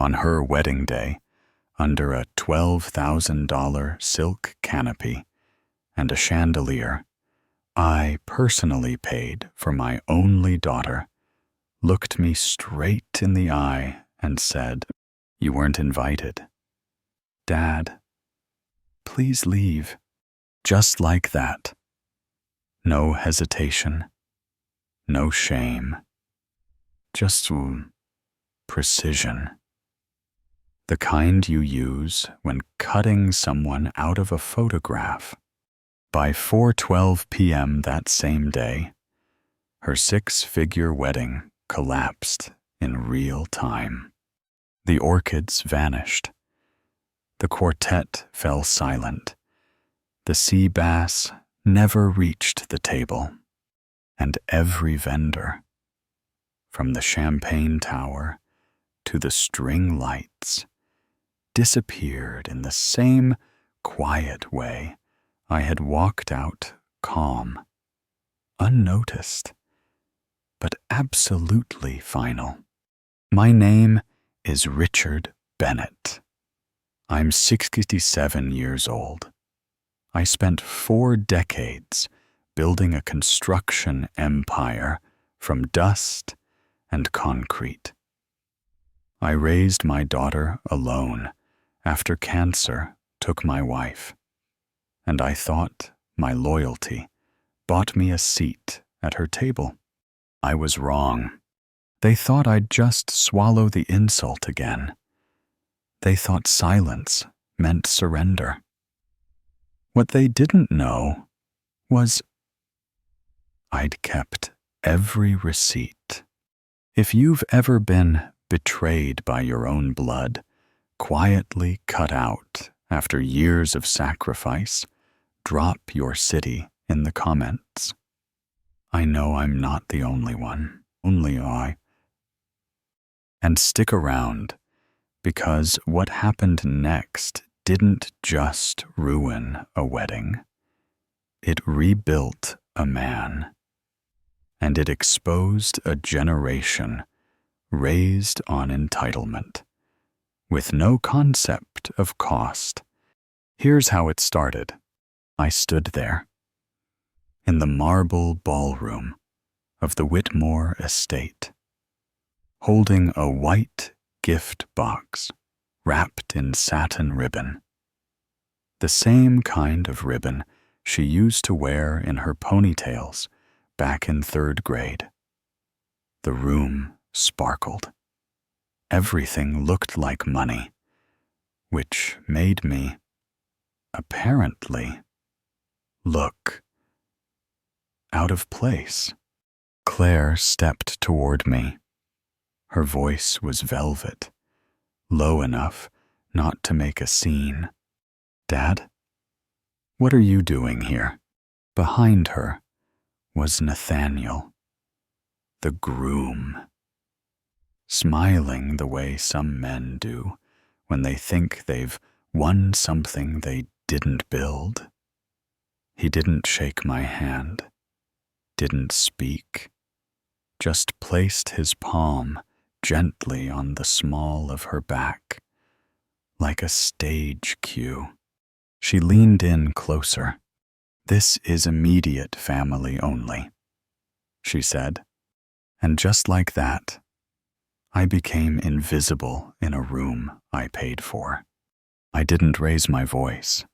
on her wedding day, under a $12,000 silk canopy and a chandelier I personally paid for my only daughter, looked me straight in the eye and said, "You weren't invited. Dad, please leave." Just like that. No hesitation, no shame, just precision. The kind you use when cutting someone out of a photograph. By 4:12 p.m. that same day, her 6-figure wedding collapsed in real time. The orchids vanished. The quartet fell silent. The sea bass never reached the table. And every vendor, from the champagne tower to the string lights, disappeared in the same quiet way I had walked out calm, unnoticed, but absolutely final. My name is Richard Bennett. I'm 67 years old. I spent 4 decades building a construction empire from dust and concrete. I raised my daughter alone after cancer took my wife, and I thought my loyalty bought me a seat at her table. I was wrong. They thought I'd just swallow the insult again. They thought silence meant surrender. What they didn't know was I'd kept every receipt. If you've ever been betrayed by your own blood, quietly cut out after years of sacrifice, drop your city in the comments. I know I'm not the only one, only I. And stick around, because what happened next didn't just ruin a wedding. It rebuilt a man, and it exposed a generation raised on entitlement, with no concept of cost. Here's how it started. I stood there, in the marble ballroom of the Whitmore estate, holding a white gift box wrapped in satin ribbon, the same kind of ribbon she used to wear in her ponytails back in 3rd grade. The room sparkled. Everything looked like money, which made me, apparently, look out of place. Claire stepped toward me. Her voice was velvet, low enough not to make a scene. "Dad, what are you doing here?" Behind her was Nathaniel, the groom, smiling the way some men do when they think they've won something they didn't build. He didn't shake my hand, didn't speak, just placed his palm gently on the small of her back, like a stage cue. She leaned in closer. "This is immediate family only," she said, and just like that, I became invisible in a room I paid for. I didn't raise my voice.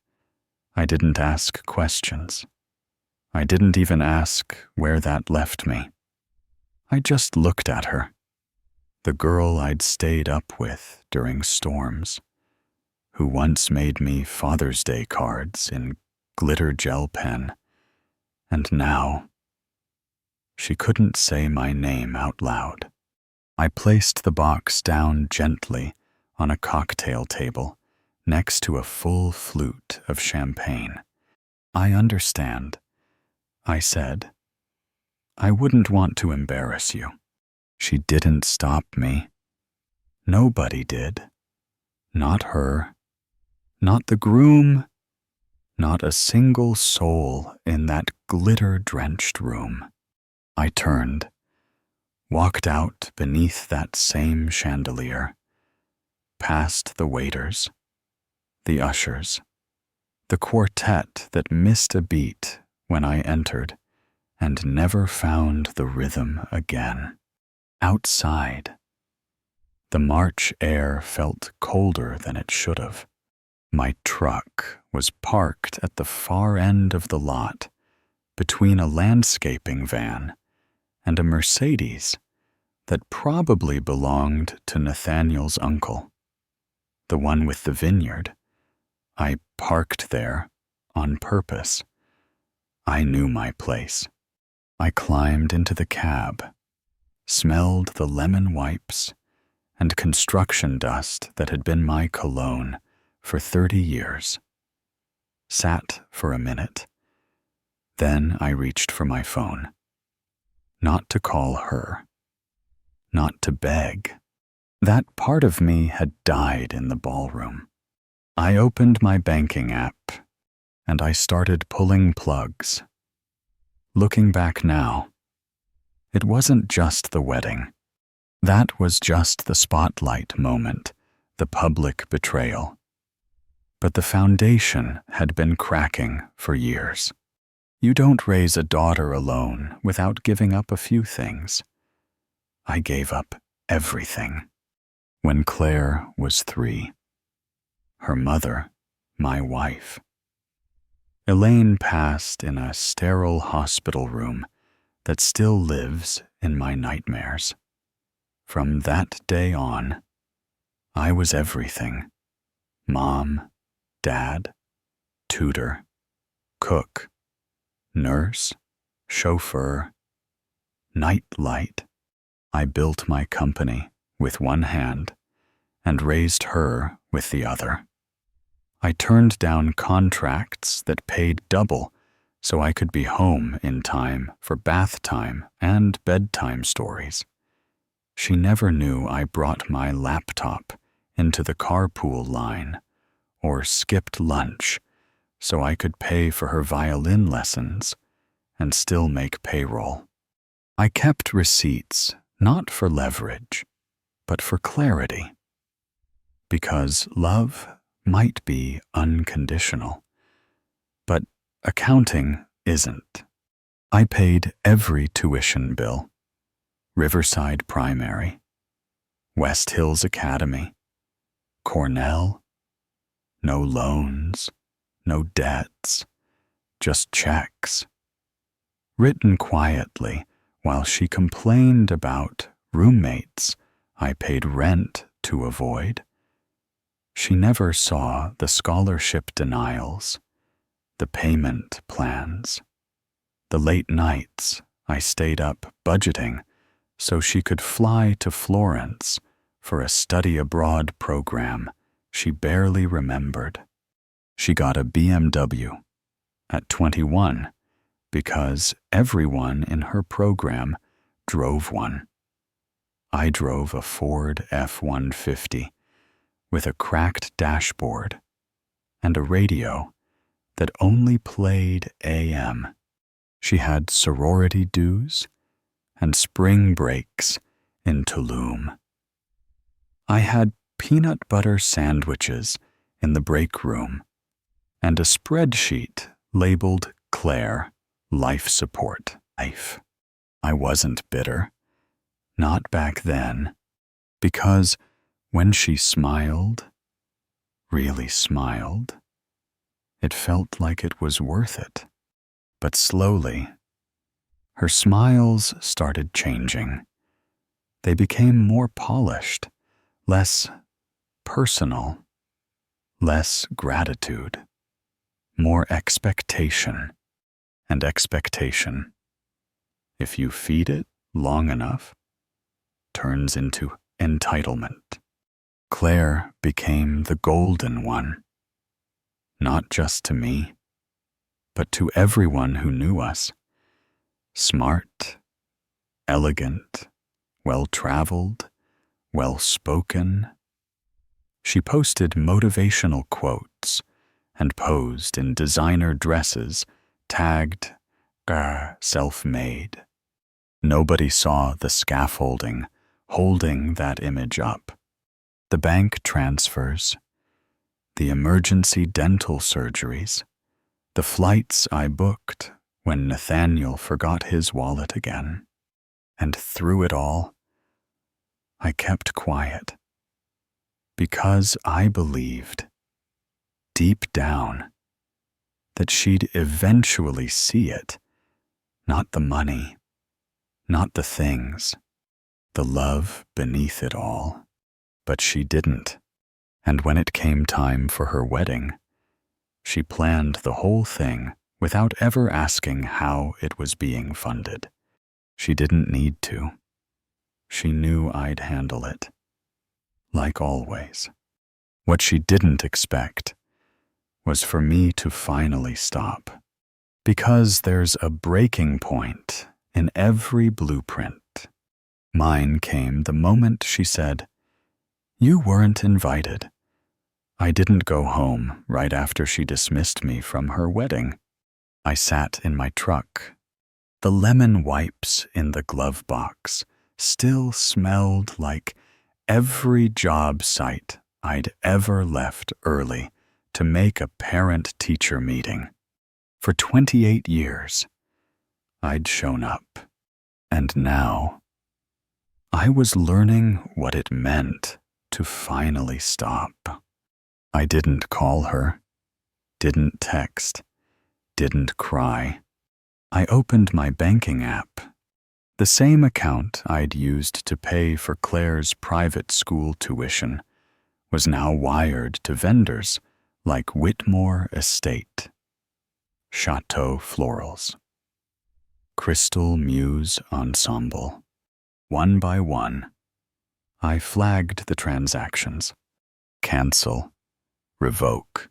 I didn't ask questions. I didn't even ask where that left me. I just looked at her, the girl I'd stayed up with during storms, who once made me Father's Day cards in glitter gel pen, and now she couldn't say my name out loud. I placed the box down gently on a cocktail table next to a full flute of champagne. "I understand," I said. "I wouldn't want to embarrass you." She didn't stop me. Nobody did. Not her. Not the groom. Not a single soul in that glitter-drenched room. I turned, walked out beneath that same chandelier, past the waiters, the ushers, the quartet that missed a beat when I entered and never found the rhythm again. Outside, the March air felt colder than it should have. My truck was parked at the far end of the lot, between a landscaping van and a Mercedes that probably belonged to Nathaniel's uncle, the one with the vineyard. I parked there on purpose. I knew my place. I climbed into the cab, smelled the lemon wipes and construction dust that had been my cologne for 30 years, sat for a minute. Then I reached for my phone. Not to call her. Not to beg. That part of me had died in the ballroom. I opened my banking app, and I started pulling plugs. Looking back now, it wasn't just the wedding. That was just the spotlight moment, the public betrayal. But the foundation had been cracking for years. You don't raise a daughter alone without giving up a few things. I gave up everything. When Claire was 3, her mother, my wife. Elaine passed in a sterile hospital room that still lives in my nightmares. From that day on, I was everything. Mom, dad, tutor, cook, nurse, chauffeur, nightlight. I built my company with one hand and raised her with the other. I turned down contracts that paid double so I could be home in time for bath time and bedtime stories. She never knew I brought my laptop into the carpool line or skipped lunch so I could pay for her violin lessons and still make payroll. I kept receipts not for leverage, but for clarity. Because love might be unconditional, but accounting isn't. I paid every tuition bill. Riverside Primary, West Hills Academy, Cornell. No loans, no debts, just checks. Written quietly while she complained about roommates I paid rent to avoid. She never saw the scholarship denials, the payment plans, the late nights I stayed up budgeting so she could fly to Florence for a study abroad program she barely remembered. She got a BMW at 21 because everyone in her program drove one. I drove a Ford F-150 with a cracked dashboard and a radio that only played AM. She had sorority dues and spring breaks in Tulum. I had peanut butter sandwiches in the break room and a spreadsheet labeled Claire Life Support. I wasn't bitter, not back then, because when she smiled, really smiled, it felt like it was worth it. But slowly, her smiles started changing. They became more polished, less personal, less gratitude, more expectation. And expectation, if you feed it long enough, turns into entitlement. Claire became the golden one, not just to me, but to everyone who knew us. Smart, elegant, well-traveled, well-spoken. She posted motivational quotes and posed in designer dresses tagged self-made. Nobody saw the scaffolding holding that image up. The bank transfers, the emergency dental surgeries, the flights I booked when Nathaniel forgot his wallet again. And through it all, I kept quiet because I believed, deep down, that she'd eventually see it, not the money, not the things, the love beneath it all. But she didn't, and when it came time for her wedding, she planned the whole thing without ever asking how it was being funded. She didn't need to. She knew I'd handle it. Like always. What she didn't expect was for me to finally stop. Because there's a breaking point in every blueprint. Mine came the moment she said, "You weren't invited." I didn't go home right after she dismissed me from her wedding. I sat in my truck. The lemon wipes in the glove box still smelled like every job site I'd ever left early to make a parent-teacher meeting. For 28 years, I'd shown up. And now, I was learning what it meant to finally stop. I didn't call her, didn't text, didn't cry. I opened my banking app. The same account I'd used to pay for Claire's private school tuition was now wired to vendors like Whitmore Estate, Chateau Florals, Crystal Muse Ensemble. One by one, I flagged the transactions. Cancel, revoke,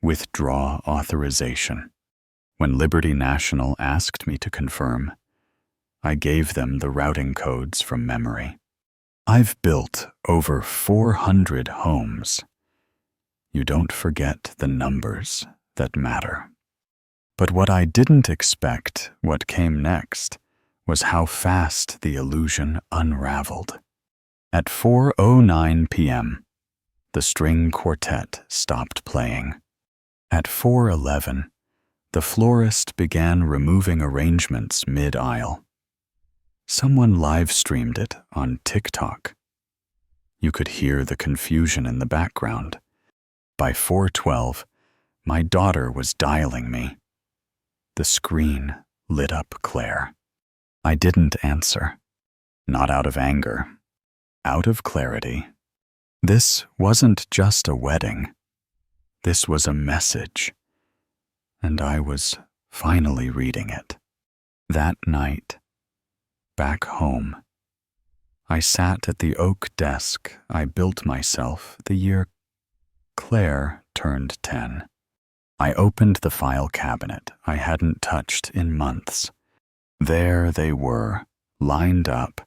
withdraw authorization. When Liberty National asked me to confirm, I gave them the routing codes from memory. I've built over 400 homes. You don't forget the numbers that matter. But what I didn't expect, what came next, was how fast the illusion unraveled. At 4:09 p.m., the string quartet stopped playing. At 4:11, the florist began removing arrangements mid-aisle. Someone live-streamed it on TikTok. You could hear the confusion in the background. By 4:12, my daughter was dialing me. The screen lit up Claire. I didn't answer. Not out of anger. Out of clarity. This wasn't just a wedding. This was a message. And I was finally reading it. That night, back home, I sat at the oak desk I built myself the year Claire turned 10. I opened the file cabinet I hadn't touched in months. There they were, lined up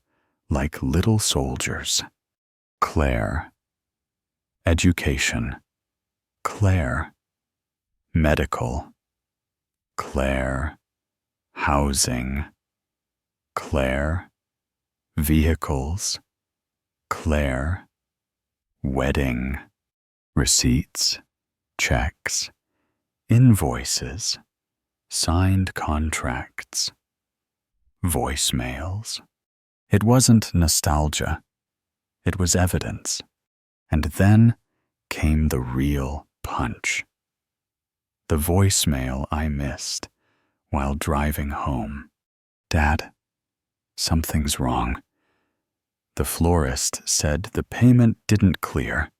like little soldiers. Claire. Education. Claire. Medical. Claire. Housing. Claire. Vehicles. Claire. Wedding. Receipts. Checks. Invoices. Signed contracts. Voicemails. It wasn't nostalgia. It was evidence. And then came the real punch. The voicemail I missed while driving home. "Dad, something's wrong. The florist said the payment didn't clear.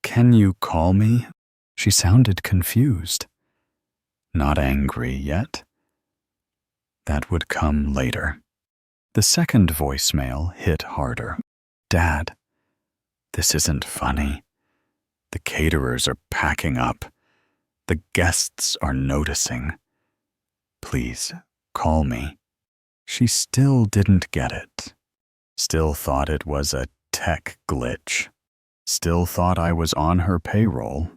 Can you call me?" She sounded confused. Not angry yet. That would come later. The second voicemail hit harder. "Dad, this isn't funny. The caterers are packing up. The guests are noticing. Please, call me." She still didn't get it. Still thought it was a tech glitch. Still thought I was on her payroll.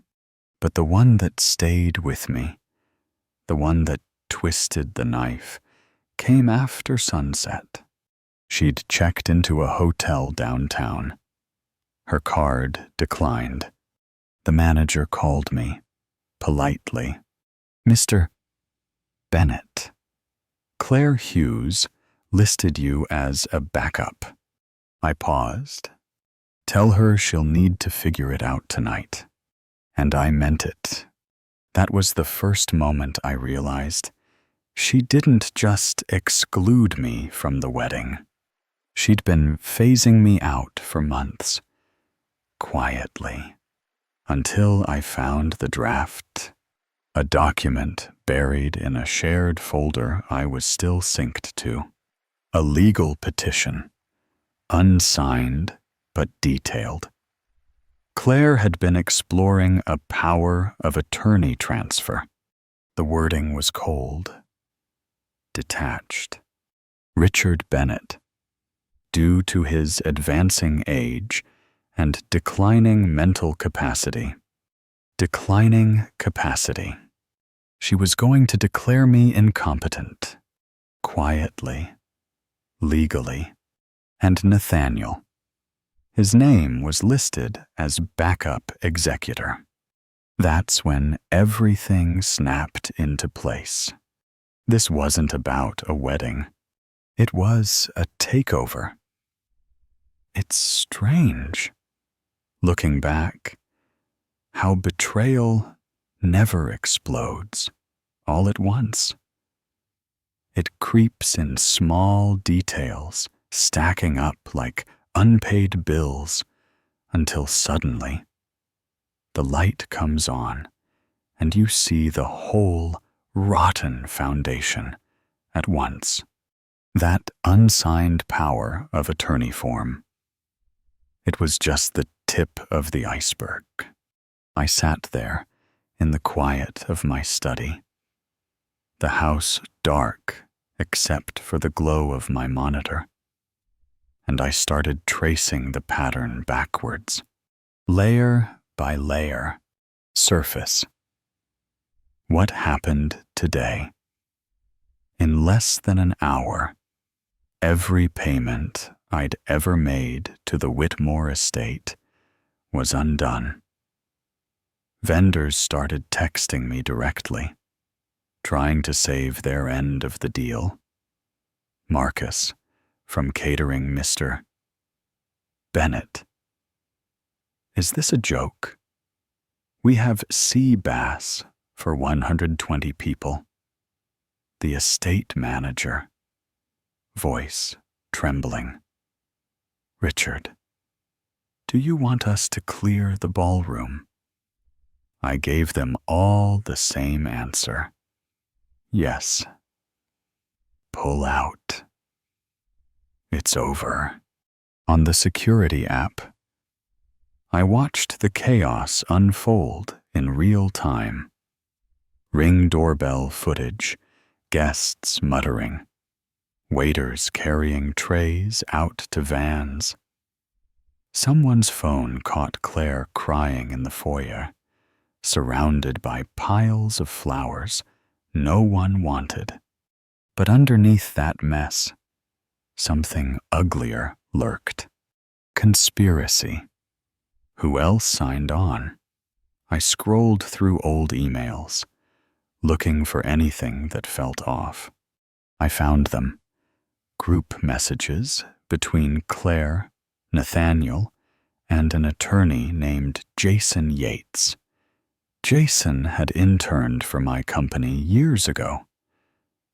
But the one that stayed with me, the one that twisted the knife, came after sunset. She'd checked into a hotel downtown. Her card declined. The manager called me, politely. "Mr. Bennett, Claire Hughes listed you as a backup." I paused. "Tell her she'll need to figure it out tonight." And I meant it. That was the first moment I realized she didn't just exclude me from the wedding. She'd been phasing me out for months, quietly, until I found the draft, a document buried in a shared folder I was still synced to. A legal petition, unsigned but detailed. Claire had been exploring a power of attorney transfer. The wording was cold, detached. Richard Bennett, due to his advancing age and declining mental capacity. Declining capacity. She was going to declare me incompetent, quietly, legally. And Nathaniel. His name was listed as backup executor. That's when everything snapped into place. This wasn't about a wedding. It was a takeover. It's strange, looking back, how betrayal never explodes all at once. It creeps in small details, stacking up like unpaid bills, until suddenly the light comes on and you see the whole rotten foundation at once. That unsigned power of attorney form. It was just the tip of the iceberg. I sat there in the quiet of my study, the house dark except for the glow of my monitor, and I started tracing the pattern backwards, layer by layer, surface. What happened today? In less than an hour, every payment I'd ever made to the Whitmore estate was undone. Vendors started texting me directly, trying to save their end of the deal. Marcus, from catering Mr. Bennett. Is this a joke? We have sea bass for 120 people. The estate manager. Voice trembling. Richard, do you want us to clear the ballroom? I gave them all the same answer. Yes. Pull out. It's over. On the security app, I watched the chaos unfold in real time. Ring doorbell footage, guests muttering, waiters carrying trays out to vans. Someone's phone caught Claire crying in the foyer, surrounded by piles of flowers no one wanted. But underneath that mess, something uglier lurked. Conspiracy. Who else signed on? I scrolled through old emails, looking for anything that felt off. I found them. Group messages between Claire, Nathaniel, and an attorney named Jason Yates. Jason had interned for my company years ago.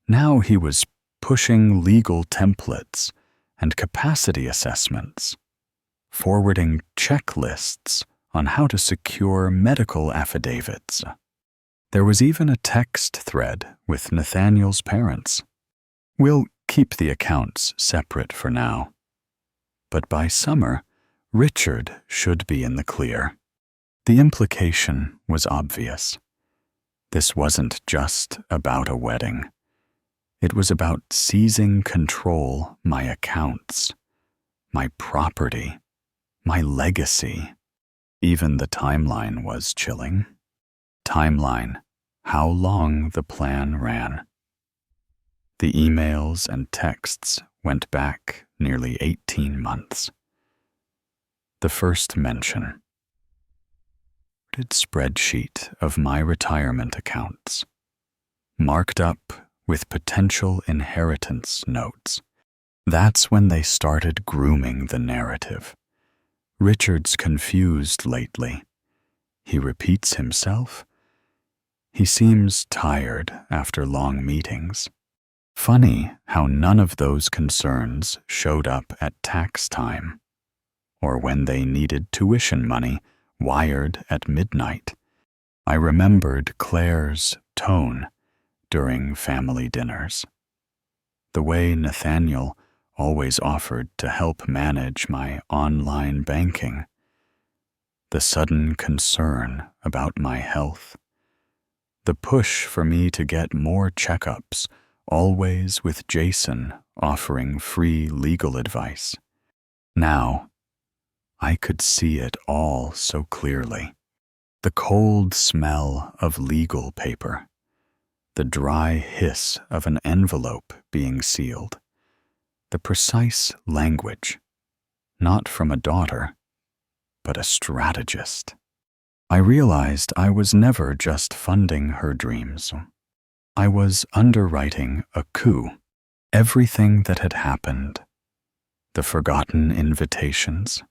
Now he was pushing legal templates and capacity assessments, forwarding checklists on how to secure medical affidavits. There was even a text thread with Nathaniel's parents. We'll keep the accounts separate for now. But by summer, Richard should be in the clear. The implication was obvious. This wasn't just about a wedding. It was about seizing control my accounts, my property, my legacy. Even the timeline was chilling. Timeline, how long the plan ran. The emails and texts went back nearly 18 months. The first mention. Spreadsheet of my retirement accounts, marked up with potential inheritance notes. That's when they started grooming the narrative. Richard's confused lately. He repeats himself. He seems tired after long meetings. Funny how none of those concerns showed up at tax time, or when they needed tuition money wired at midnight. I remembered Claire's tone during family dinners. The way Nathaniel always offered to help manage my online banking. The sudden concern about my health. The push for me to get more checkups, always with Jason offering free legal advice. Now, I could see it all so clearly. The cold smell of legal paper. The dry hiss of an envelope being sealed. The precise language, not from a daughter, but a strategist. I realized I was never just funding her dreams. I was underwriting a coup. Everything that had happened, the forgotten invitations,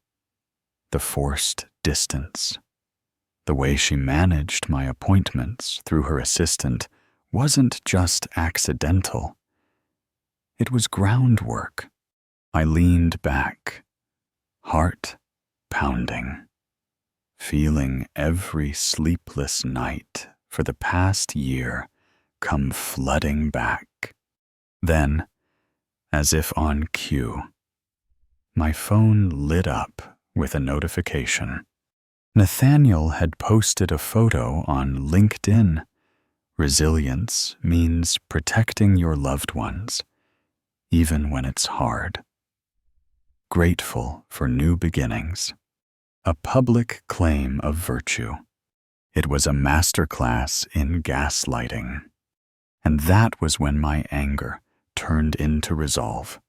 the forced distance, the way she managed my appointments through her assistant wasn't just accidental. It was groundwork. I leaned back, heart pounding, feeling every sleepless night for the past year come flooding back. Then, as if on cue, my phone lit up with a notification. Nathaniel had posted a photo on LinkedIn. Resilience means protecting your loved ones, even when it's hard. Grateful for new beginnings. A public claim of virtue. It was a masterclass in gaslighting. And that was when my anger turned into resolve.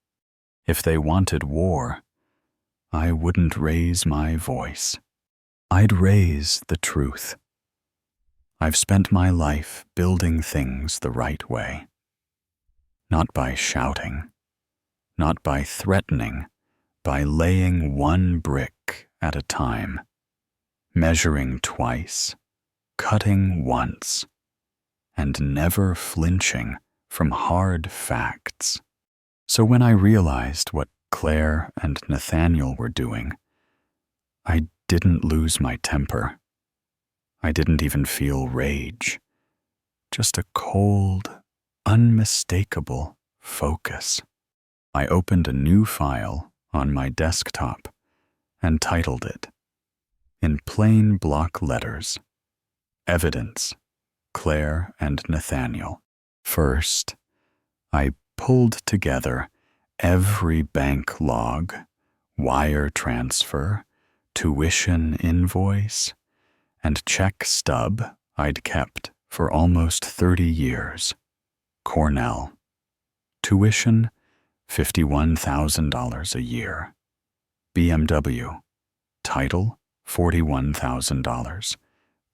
If they wanted war, I wouldn't raise my voice. I'd raise the truth. I've spent my life building things the right way. Not by shouting, not by threatening, by laying one brick at a time, measuring twice, cutting once, and never flinching from hard facts. So when I realized what Claire and Nathaniel were doing, I didn't lose my temper. I didn't even feel rage. Just a cold, unmistakable focus. I opened a new file on my desktop and titled it, in plain block letters, Evidence, Claire and Nathaniel. First, I pulled together every bank log, wire transfer, tuition invoice, and check stub I'd kept for almost 30 years. Cornell. Tuition, $51,000 a year. BMW. Title, $41,000.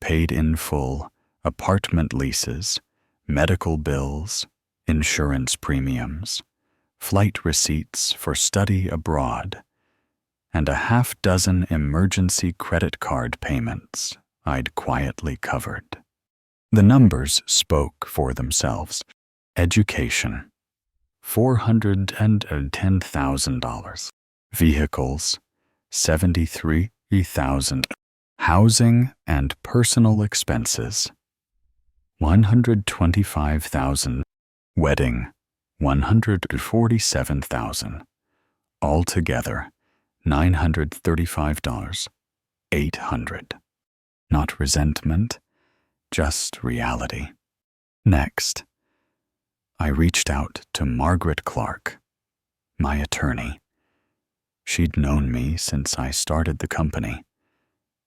Paid in full, apartment leases, medical bills, insurance premiums, flight receipts for study abroad, and a half-dozen emergency credit card payments I'd quietly covered. The numbers spoke for themselves. Education, $410,000. Vehicles, $73,000. Housing and personal expenses, $125,000. Wedding, $147,000. Altogether, $935. $800. Not resentment, just reality. Next, I reached out to Margaret Clark, my attorney. She'd known me since I started the company,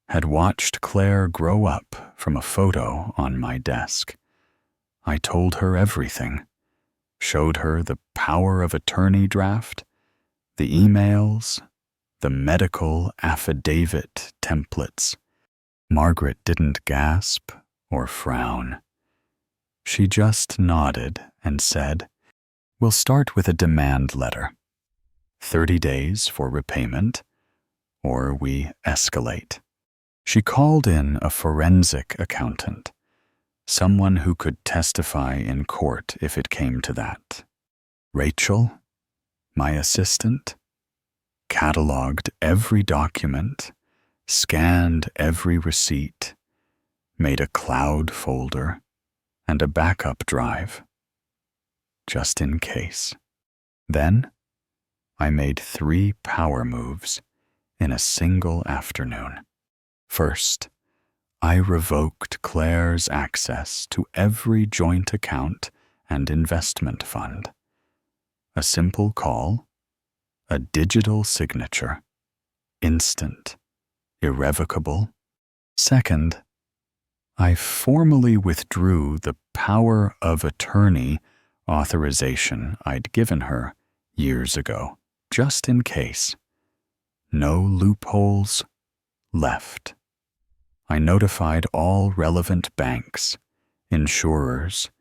had watched Claire grow up from a photo on my desk. I told her everything, showed her the power of attorney draft, the emails, the medical affidavit templates. Margaret didn't gasp or frown. She just nodded and said, "We'll start with a demand letter. 30 days for repayment, or we escalate." She called in a forensic accountant, someone who could testify in court if it came to that. Rachel, my assistant, cataloged every document, scanned every receipt, made a cloud folder, and a backup drive, just in case. Then, I made 3 power moves in a single afternoon. First, I revoked Claire's access to every joint account and investment fund. A simple call, a digital signature, instant, irrevocable. Second, I formally withdrew the power of attorney authorization I'd given her years ago, just in case. No loopholes left. I notified all relevant banks, insurers,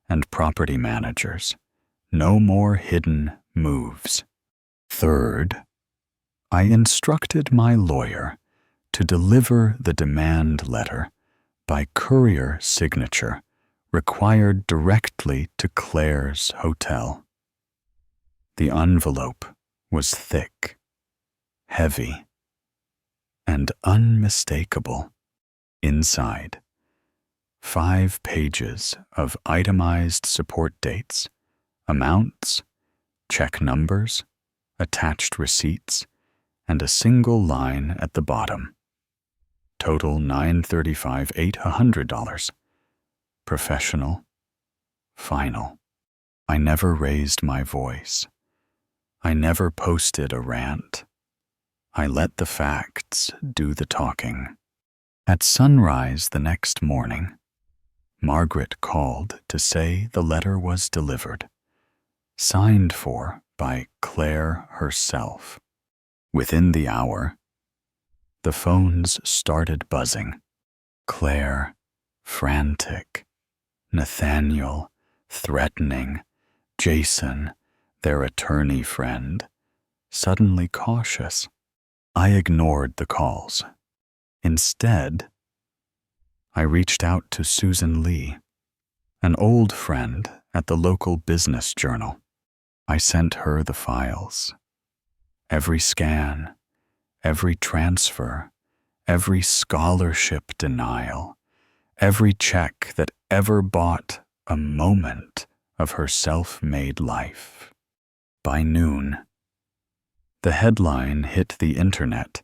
and property managers. No more hidden moves. Third, I instructed my lawyer to deliver the demand letter by courier signature required directly to Claire's hotel. The envelope was thick, heavy, and unmistakable. Inside, 5 pages of itemized support dates, amounts, check numbers, attached receipts, and a single line at the bottom. Total $935,800. Professional. Final. I never raised my voice. I never posted a rant. I let the facts do the talking. At sunrise the next morning, Margaret called to say the letter was delivered, signed for by Claire herself. Within the hour, the phones started buzzing. Claire, frantic. Nathaniel, threatening. Jason, their attorney friend, suddenly cautious. I ignored the calls. Instead, I reached out to Susan Lee, an old friend at the local business journal. I sent her the files. Every scan, every transfer, every scholarship denial, every check that ever bought a moment of her self-made life. By noon, the headline hit the internet,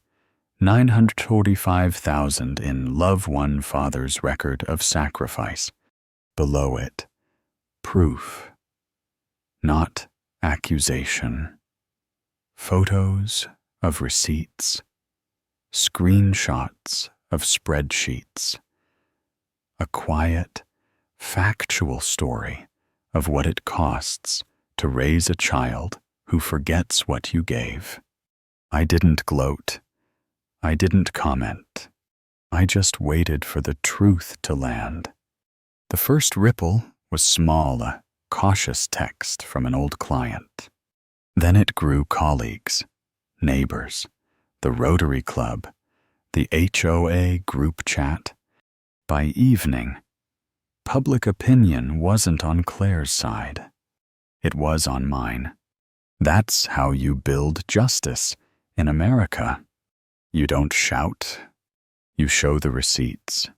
945,000 in love one father's record of sacrifice. Below it, proof, not accusation. Photos of receipts, screenshots of spreadsheets. A quiet, factual story of what it costs to raise a child who forgets what you gave. I didn't gloat. I didn't comment. I just waited for the truth to land. The first ripple was small, a cautious text from an old client. Then it grew colleagues, neighbors, the Rotary Club, the HOA group chat. By evening, public opinion wasn't on Claire's side. It was on mine. That's how you build justice in America. You don't shout. You show the receipts.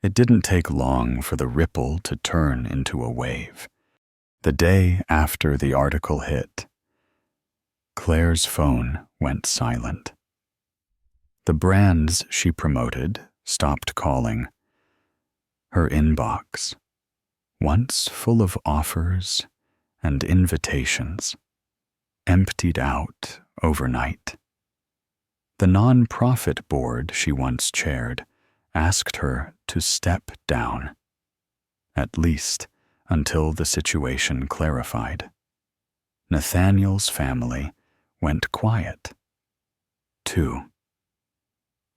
It didn't take long for the ripple to turn into a wave. The day after the article hit, Claire's phone went silent. The brands she promoted stopped calling. Her inbox, once full of offers and invitations, emptied out overnight. The non-profit board she once chaired asked her to step down, at least until the situation clarified. Nathaniel's family went quiet. too.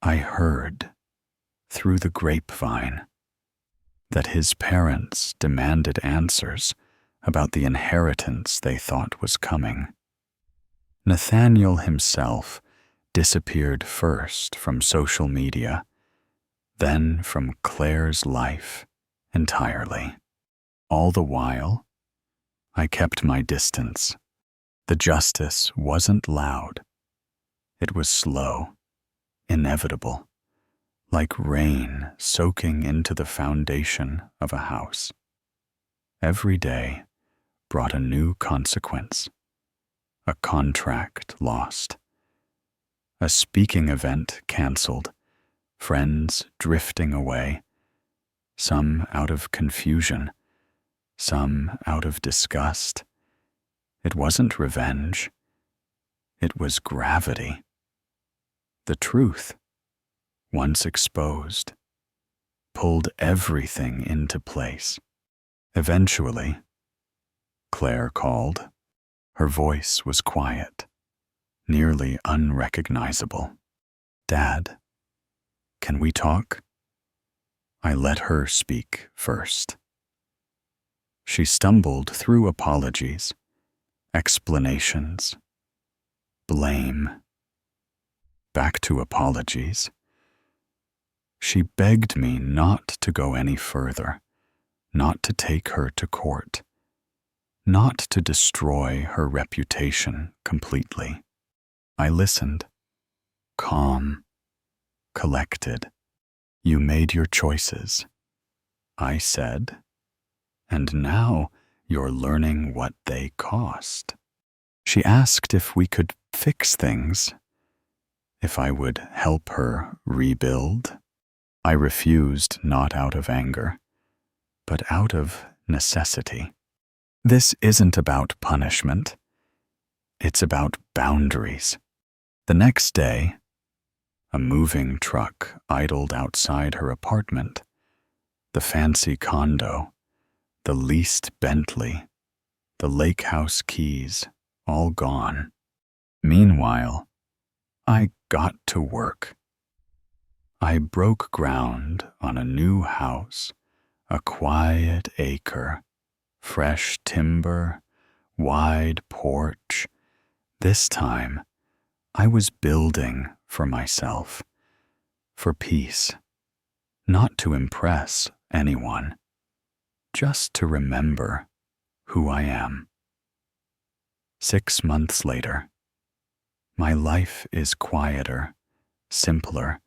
I heard, through the grapevine, that his parents demanded answers about the inheritance they thought was coming. Nathaniel himself disappeared first from social media, then from Claire's life entirely. All the while, I kept my distance. The justice wasn't loud. It was slow, inevitable, like rain soaking into the foundation of a house. Every day brought a new consequence, a contract lost, a speaking event canceled, friends drifting away, some out of confusion, some out of disgust. It wasn't revenge. It was gravity. The truth, once exposed, pulled everything into place. Eventually, Claire called. Her voice was quiet, nearly unrecognizable. "Dad, can we talk?" I let her speak first. She stumbled through apologies, explanations, blame. Back to apologies. She begged me not to go any further, not to take her to court, not to destroy her reputation completely. I listened, calm, collected. "You made your choices," I said, "and now you're learning what they cost." She asked if we could fix things, if I would help her rebuild. I refused, not out of anger, but out of necessity. This isn't about punishment. It's about boundaries. The next day, a moving truck idled outside her apartment, the fancy condo, the leased Bentley, the lake house keys, all gone. Meanwhile, I got to work. I broke ground on a new house, a quiet acre, fresh timber, wide porch. This time, I was building for myself, for peace, not to impress anyone, just to remember who I am. 6 months later, my life is quieter, simpler,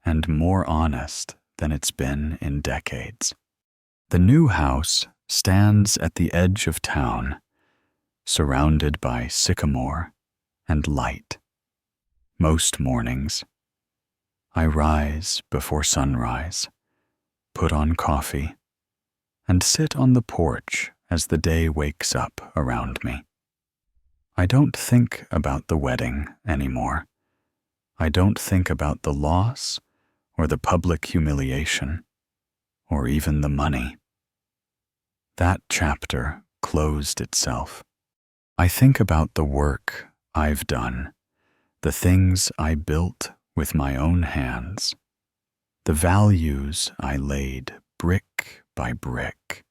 and more honest than it's been in decades. The new house stands at the edge of town, surrounded by sycamore and light. Most mornings, I rise before sunrise, put on coffee, and sit on the porch as the day wakes up around me. I don't think about the wedding anymore. I don't think about the loss or the public humiliation, or even the money. That chapter closed itself. I think about the work I've done, the things I built with my own hands, the values I laid brick by brick.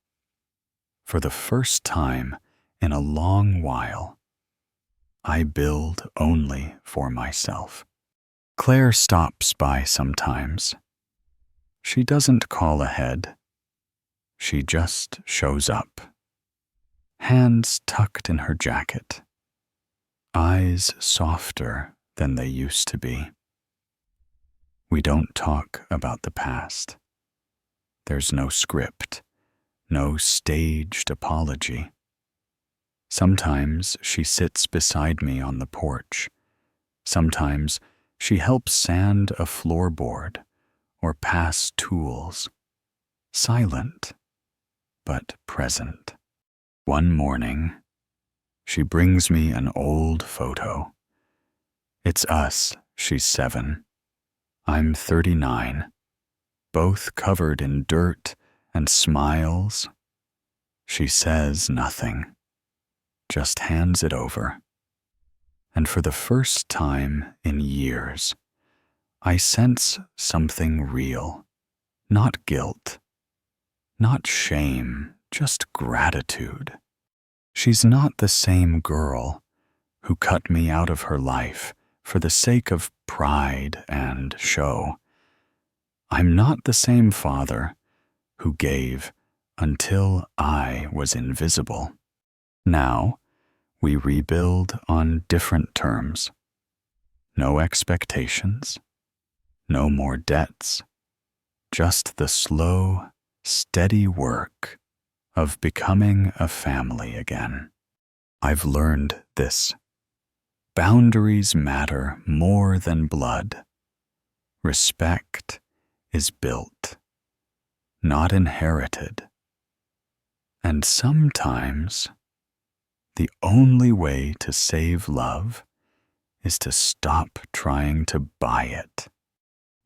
For the first time in a long while, I build only for myself. Claire stops by sometimes. She doesn't call ahead. She just shows up. Hands tucked in her jacket. Eyes softer than they used to be. We don't talk about the past. There's no script, no staged apology. Sometimes she sits beside me on the porch. Sometimes she helps sand a floorboard or pass tools, silent but present. One morning, she brings me an old photo. It's us, she's 7. I'm 39, both covered in dirt and smiles. She says nothing, just hands it over. and for the first time in years, I sense something real, not guilt, not shame, just gratitude. She's not the same girl who cut me out of her life for the sake of pride and show. I'm not the same father who gave until I was invisible. Now, we rebuild on different terms. No expectations, no more debts, just the slow, steady work of becoming a family again. I've learned this. Boundaries matter more than blood. Respect is built, not inherited. And sometimes, the only way to save love is to stop trying to buy it.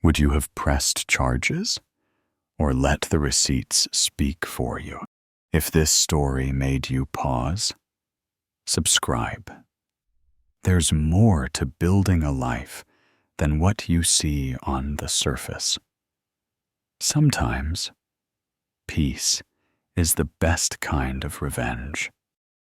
Would you have pressed charges or let the receipts speak for you? If this story made you pause, subscribe. There's more to building a life than what you see on the surface. Sometimes, peace is the best kind of revenge.